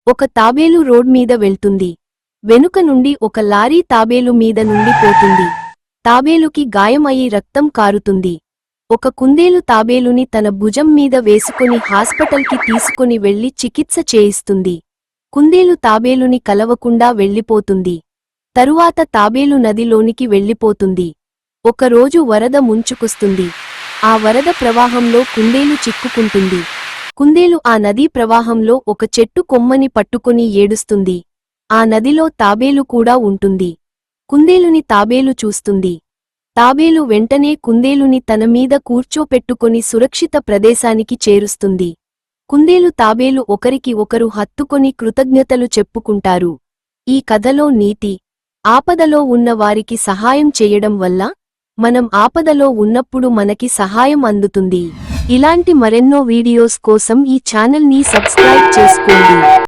ఒక తాబేలు రోడ్ మీద వెళ్తుంది. వెనుక నుండి ఒక లారీ తాబేలు మీద నుండి పోతుంది. తాబేలుకి గాయం అయి రక్తం కారుతుంది. ఒక కుందేలు తాబేలుని తన భుజం మీద వేసుకుని హాస్పిటల్కి తీసుకుని వెళ్లి చికిత్స చేయిస్తుంది. కుందేలు తాబేలుని కలవకుండా వెళ్ళిపోతుంది. తరువాత తాబేలు నదిలోనికి వెళ్ళిపోతుంది. ఒకరోజు వరద ముంచుకొస్తుంది. ఆ వరద ప్రవాహంలో కుందేలు చిక్కుకుంటుంది. కుందేలు ఆ నదీ ప్రవాహంలో ఒక చెట్టు కొమ్మని పట్టుకుని ఏడుస్తుంది. ఆ నదిలో తాబేలు కూడా ఉంటుంది. కుందేలుని తాబేలు చూస్తుంది. తాబేలు వెంటనే కుందేలుని తన మీద కూర్చోపెట్టుకొని సురక్షిత ప్రదేశానికి చేరుస్తుంది. కుందేలు తాబేలు ఒకరికి ఒకరు హత్తుకొని కృతజ్ఞతలు చెప్పుకుంటారు. ఈ కథలో నీతి: ఆపదలో ఉన్న వారికి సహాయం చేయడం వల్ల మనం ఆపదలో ఉన్నప్పుడు మనకి సహాయం అందుతుంది. ఇలాంటి మరెన్నో వీడియోస్ కోసం ఈ ఛానల్ని సబ్స్క్రైబ్ చేసుకోండి.